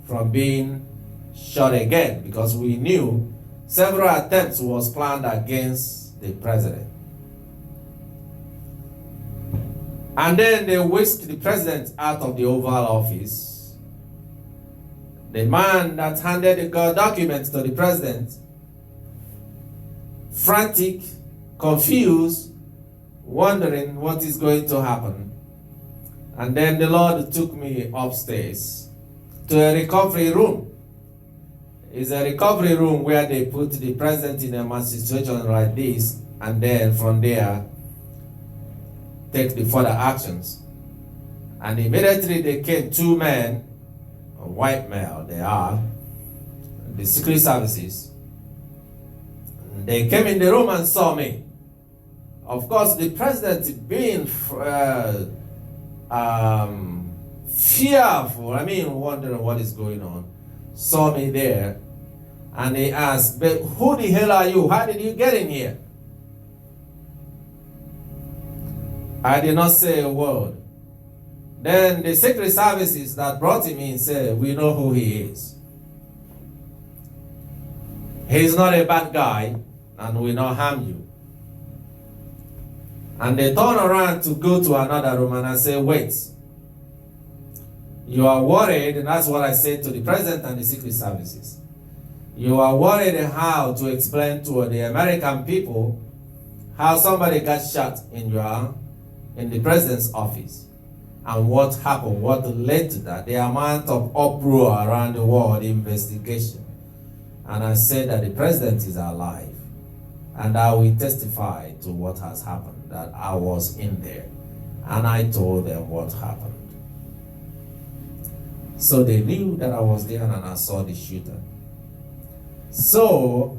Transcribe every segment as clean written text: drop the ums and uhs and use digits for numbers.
from being shot again, because we knew several attempts was planned against the president. And then they whisked the president out of the Oval Office. The man that handed the documents to the president, frantic, confused, wondering what is going to happen. And then the Lord took me upstairs to a recovery room. It's a recovery room where they put the president in a situation like this, and then from there take the further actions. And immediately they came, two men, a white male they are, the secret services. They came in the room and saw me. Of course, the president being fearful, wondering what is going on, saw me there, and he asked, "But who the hell are you? How did you get in here?" I did not say a word. Then the secret services that brought him in said, "We know who he is. He's not a bad guy, and will not harm you." And they turn around to go to another room, and I say, "Wait. You are worried," and that's what I said to the president and the secret services. "You are worried how to explain to the American people how somebody got shot in the president's office, and what happened, what led to that, the amount of uproar around the world, investigation." And I said that the president is alive, and I will testify to what has happened, that I was in there, and I told them what happened. So they knew that I was there, and I saw the shooter. So,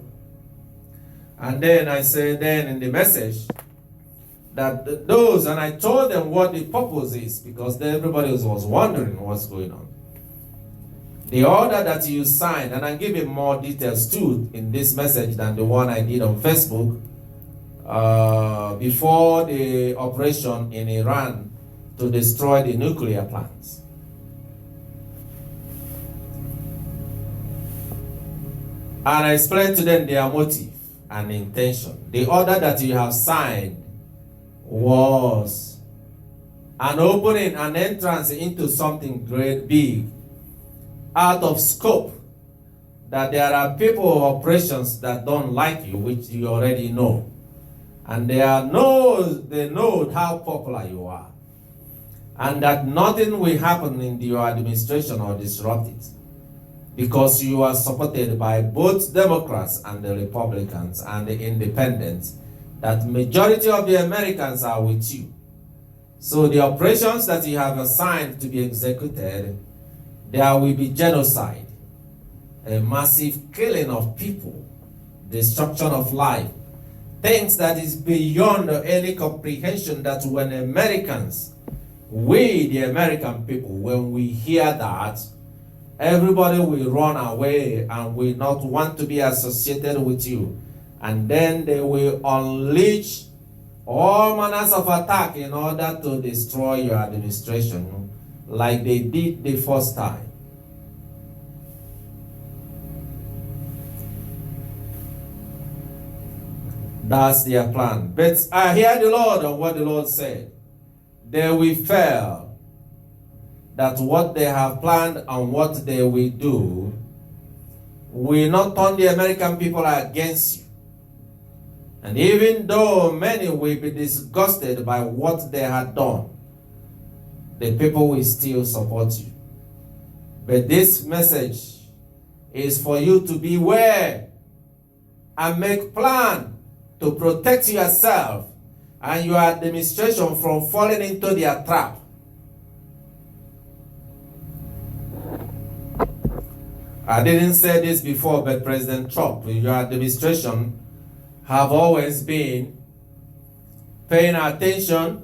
and then I said then in the message that those, and I told them what the purpose is, because everybody was wondering what's going on. The order that you signed, and I'm giving more details too in this message than the one I did on Facebook, before the operation in Iran to destroy the nuclear plants. And I explained to them their motive and intention. The order that you have signed was an opening, an entrance into something great, big, out of scope, that there are people, operations that don't like you, which you already know. And they know how popular you are. And that nothing will happen in your administration or disrupt it, because you are supported by both Democrats and the Republicans and the Independents, that majority of the Americans are with you. So the operations that you have assigned to be executed, there will be genocide, a massive killing of people, destruction of life, things that is beyond any comprehension, that when Americans, we the American people, when we hear that, everybody will run away and will not want to be associated with you. And then they will unleash all manners of attack in order to destroy your administration, like they did the first time. That's their plan. But I hear the Lord on what the Lord said. They will fail. That what they have planned and what they will do will not turn the American people against you. And even though many will be disgusted by what they had done, the people will still support you. But this message is for you to beware and make plan to protect yourself and your administration from falling into their trap. I didn't say this before, but President Trump, your administration have always been paying attention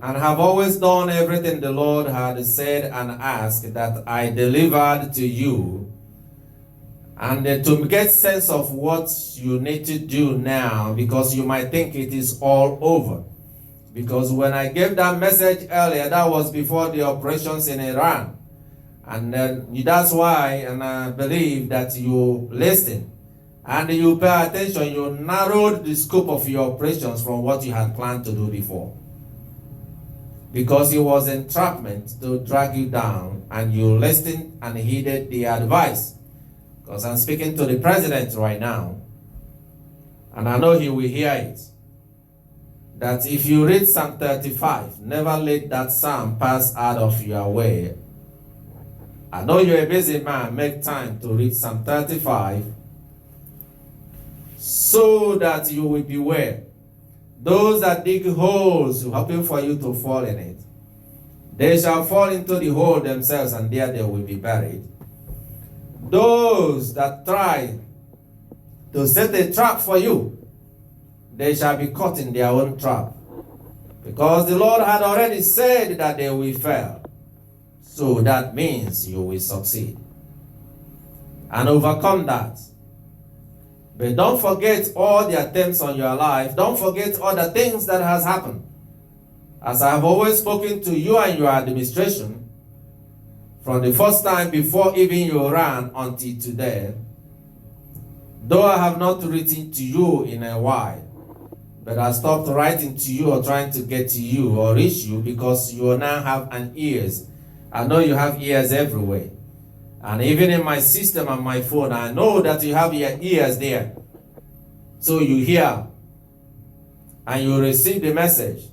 and have always done everything the Lord had said and asked that I delivered to you. And to get sense of what you need to do now, because you might think it is all over. Because when I gave that message earlier, that was before the operations in Iran. And that's why, and I believe that you listen and you pay attention. You narrowed the scope of your operations from what you had planned to do before. Because it was entrapment to drag you down, and you listened and heeded the advice. Because I'm speaking to the president right now, and I know he will hear it. That if you read Psalm 35, never let that psalm pass out of your way. I know you're a busy man. Make time to read Psalm 35 so that you will beware. Those that dig holes, hoping for you to fall in it, they shall fall into the hole themselves, and there they will be buried. Those that try to set a trap for you, they shall be caught in their own trap. Because the Lord had already said that they will fail. So that means you will succeed and overcome that. But don't forget all the attempts on your life. Don't forget all the things that has happened. As I have always spoken to you and your administration, from the first time before even you ran until today, though I have not written to you in a while, but I stopped writing to you or trying to get to you or reach you because you now have an ears. I know you have ears everywhere. And even in my system and my phone, I know that you have your ears there. So you hear and you receive the message.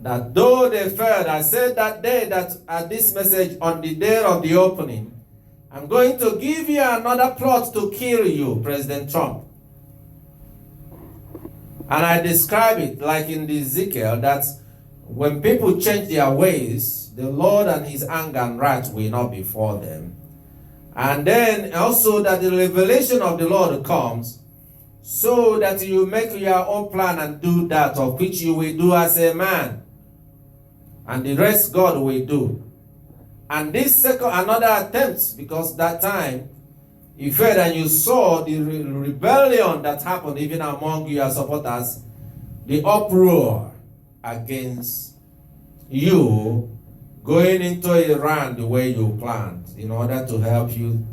That though they failed, I said that day that at this message on the day of the opening, I'm going to give you another plot to kill you, President Trump. And I describe it like in the Ezekiel that when people change their ways, the Lord and his anger and wrath will not be for them. And then also that the revelation of the Lord comes so that you make your own plan and do that of which you will do as a man. And the rest God will do. And this second, another attempt, because that time you felt and you saw the rebellion that happened even among your supporters, the uproar against you going into Iran the way you planned in order to help you,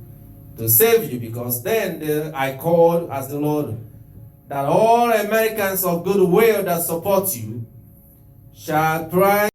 to save you. Because then I called as the Lord that all Americans of goodwill that support you shall try